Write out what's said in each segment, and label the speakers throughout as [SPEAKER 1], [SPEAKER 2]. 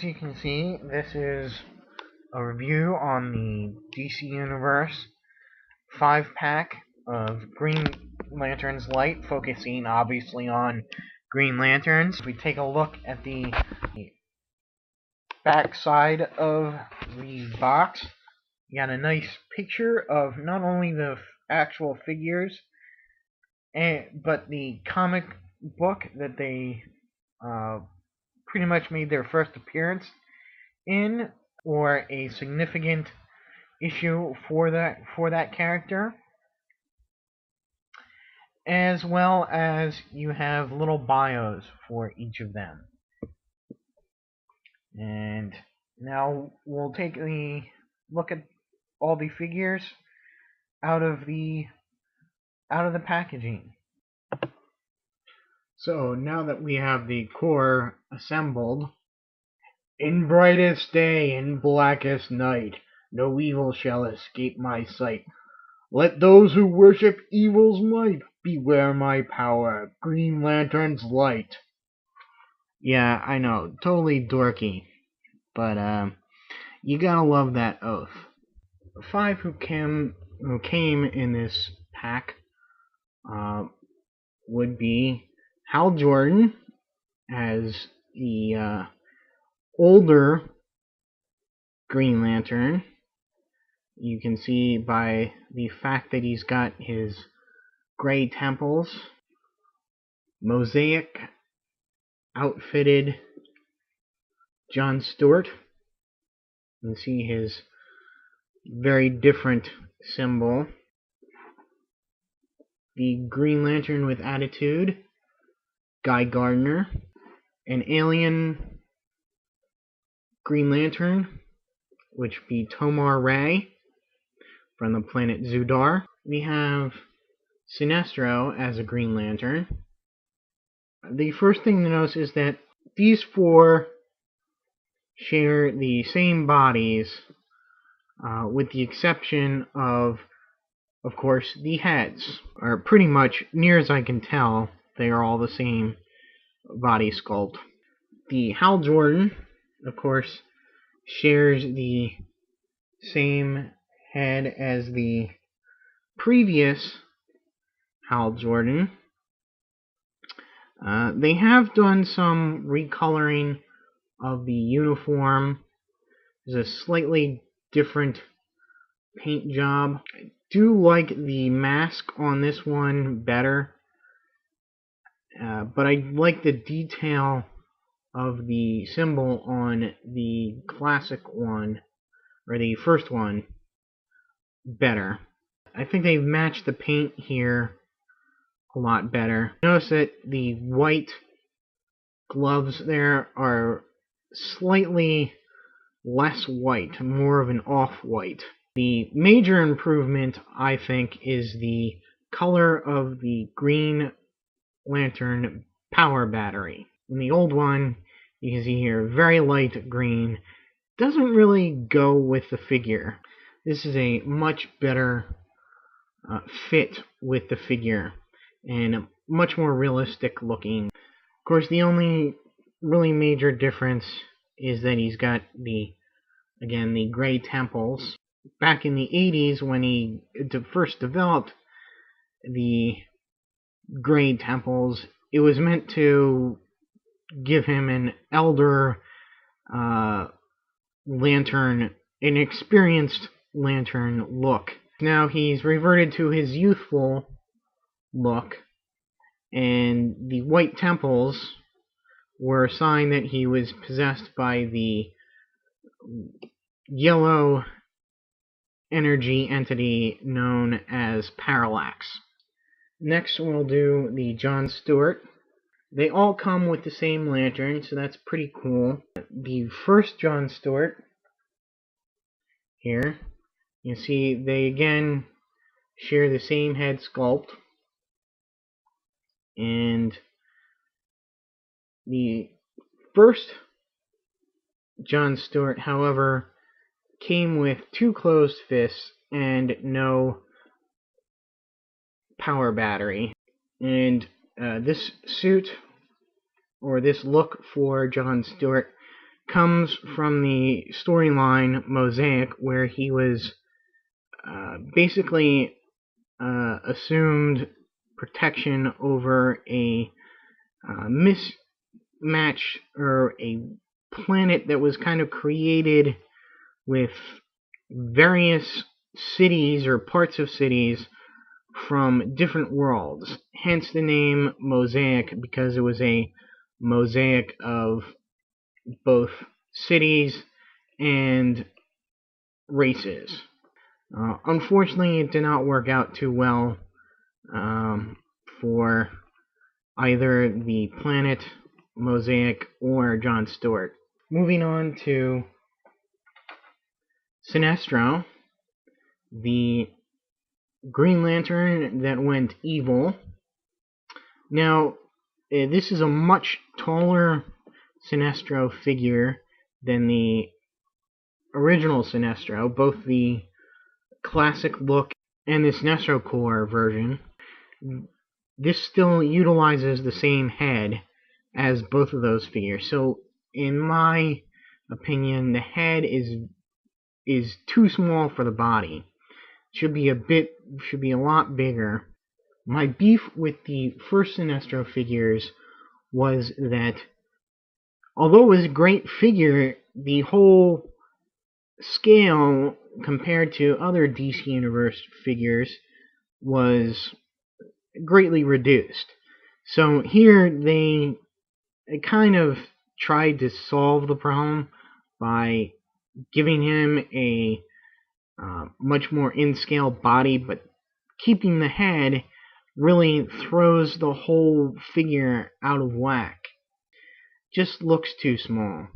[SPEAKER 1] as you can see, this is a review on the DC Universe 5-pack of Green Lantern's Light, focusing obviously on Green Lanterns. If we take a look at the back side of the box, you got a nice picture of not only the actual figures, but the comic book that they pretty much made their first appearance in, or a significant issue for that character, as well as you have little bios for each of them. And now we'll take a look at all the figures out of the packaging. So now that we have the core assembled, in brightest day and blackest night, no evil shall escape my sight. Let those who worship evil's might beware my power, Green Lantern's Light. Yeah, I know, totally dorky, but you gotta love that oath. The 5 who came in this pack would be Hal Jordan as the older Green Lantern. You can see by the fact that he's got his gray temples. Mosaic outfitted John Stewart. You can see his very different symbol. The Green Lantern with attitude, Guy Gardner. An alien Green Lantern, which would be Tomar Re from the planet Zudar. We have Sinestro as a Green Lantern. The first thing to notice is that these 4 share the same bodies, with the exception of course, the heads are pretty much, near as I can tell, they are all the same body sculpt. The Hal Jordan, of course, shares the same head as the previous Hal Jordan. They have done some recoloring of the uniform. There's a slightly different paint job. I do like the mask on this one better, but I like the detail of the symbol on the classic one, or the first one, better. I think they've matched the paint here a lot better. Notice that the white gloves there are slightly less white, more of an off-white. The major improvement, I think, is the color of the Green Lantern power battery. In the old one, you can see here, very light green. Doesn't really go with the figure. This is a much better fit with the figure, and much more realistic looking. Of course, the only really major difference is that he's got the gray temples. Back in the 80s, when he first developed the gray temples, it was meant to give him an elder lantern, an experienced lantern look. Now he's reverted to his youthful look, and the white temples were a sign that he was possessed by the yellow energy entity known as Parallax. Next we'll do the John Stewart. They all come with the same lantern, so that's pretty cool. The first John Stewart here, you see they again share the same head sculpt, and the first John Stewart, however, came with 2 closed fists and no power battery. And this suit, or this look for John Stewart, comes from the storyline Mosaic, where he was basically assumed protection over a mismatch, or a planet that was kind of created with various cities or parts of cities from different worlds. Hence the name Mosaic, because it was a mosaic of both cities and races. Unfortunately, it did not work out too well for either the planet Mosaic or John Stewart. Moving on to Sinestro, the Green Lantern that went evil. Now, this is a much taller Sinestro figure than the original Sinestro, both the classic look and the Sinestro Corps version. This still utilizes the same head as both of those figures. So, in my opinion, the head is too small for the body. Should be a lot bigger. My beef with the first Sinestro figures was that, although it was a great figure, the whole scale compared to other DC Universe figures was greatly reduced. So here they kind of tried to solve the problem by giving him a much more in-scale body, but keeping the head really throws the whole figure out of whack. Just looks too small.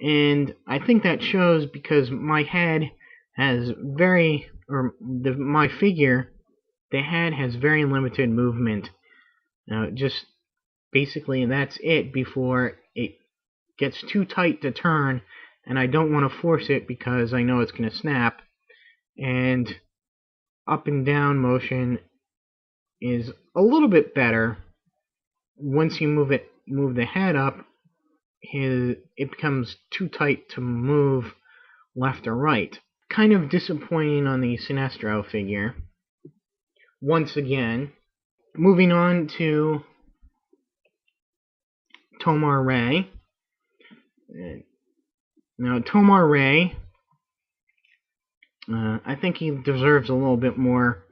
[SPEAKER 1] And I think that shows because my head has my figure, the head has very limited movement. Just basically that's it before it gets too tight to turn, and I don't want to force it because I know it's going to snap. And up and down motion is a little bit better. Once you move the head up, it becomes too tight to move left or right. Kind of disappointing on the Sinestro figure. Once again, moving on to Tomar Re. Now, Tomar Re, I think he deserves a little bit more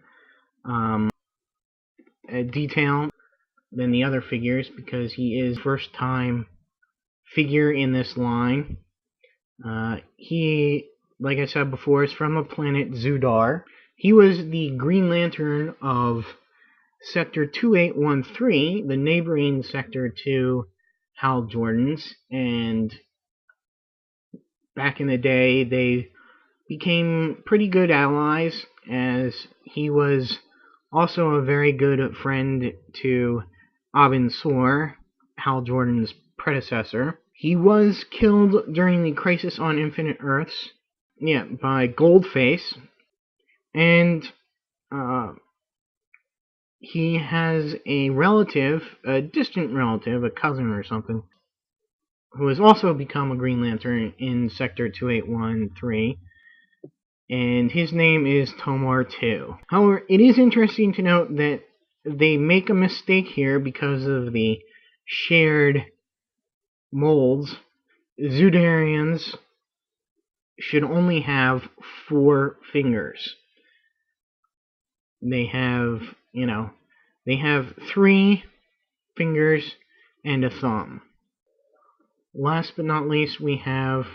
[SPEAKER 1] detail than the other figures because he is first time figure in this line. He, like I said before, is from the planet Zudar. He was the Green Lantern of Sector 2813, the neighboring sector to Hal Jordan's, and back in the day they became pretty good allies, as he was also a very good friend to Abin Sur, Hal Jordan's predecessor. He was killed during the Crisis on Infinite Earths, by Goldface, and he has a relative, a distant relative, a cousin or something, who has also become a Green Lantern in Sector 2813, and his name is Tomar 2. However, it is interesting to note that they make a mistake here because of the shared molds. Zudarians should only have 4 fingers. They have 3 fingers and a thumb. Last but not least, we have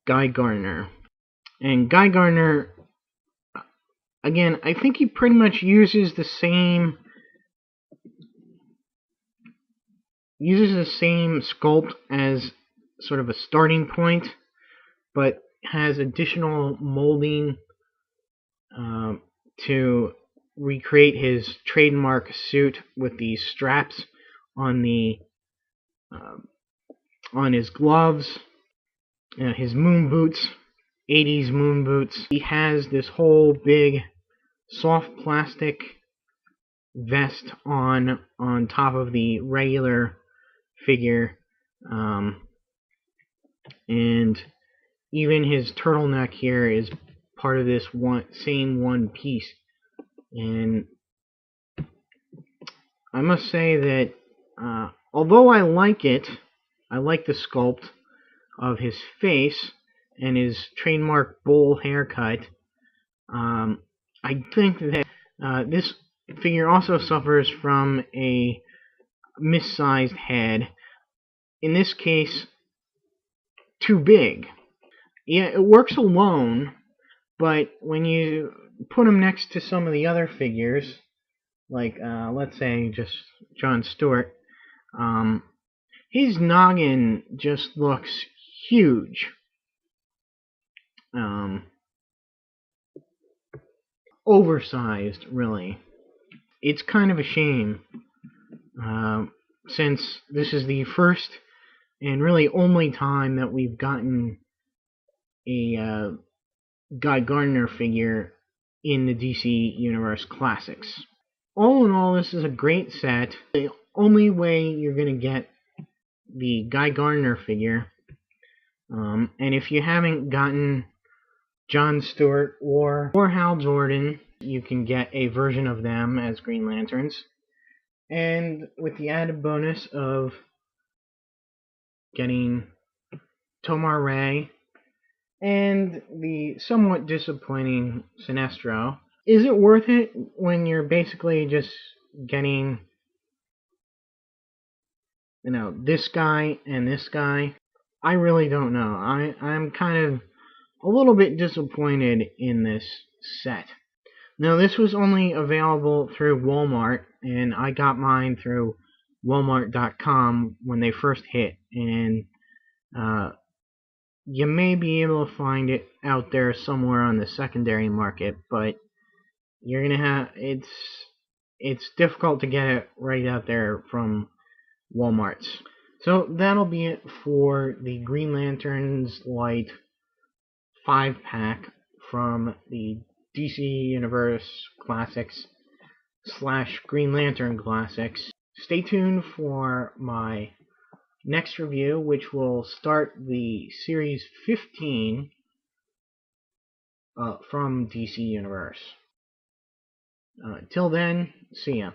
[SPEAKER 1] Guy Gardner. And Guy Gardner, again, I think he pretty much uses the same sculpt as sort of a starting point, but has additional molding to recreate his trademark suit with these straps on his gloves, his moon boots, 80s moon boots. He has this whole big soft plastic vest on top of the regular figure, and even his turtleneck here is part of this same one piece. And I must say that although I like it, I like the sculpt of his face and his trademark bowl haircut. I think that this figure also suffers from a missized head. In this case, too big. Yeah, it works alone, but when you put him next to some of the other figures, like let's say just Jon Stewart, his noggin just looks huge. Oversized, really. It's kind of a shame, since this is the first and really only time that we've gotten a Guy Gardner figure in the DC Universe Classics. All in all, this is a great set. The only way you're going to get the Guy Gardner figure, and if you haven't gotten Jon Stewart or Hal Jordan, you can get a version of them as Green Lanterns, and with the added bonus of getting Tomar Re and the somewhat disappointing Sinestro. Is it worth it when you're basically just getting, this guy and this guy? I really don't know. I'm kind of a little bit disappointed in this set. Now, this was only available through Walmart, and I got mine through Walmart.com when they first hit, and you may be able to find it out there somewhere on the secondary market, but you're gonna have it's difficult to get it right out there from Walmart's. So that'll be it for the Green Lanterns Light 5-pack from the DC Universe Classics / Green Lantern Classics. Stay tuned for my next review, which will start the Series 15 from DC Universe. Till then, see ya.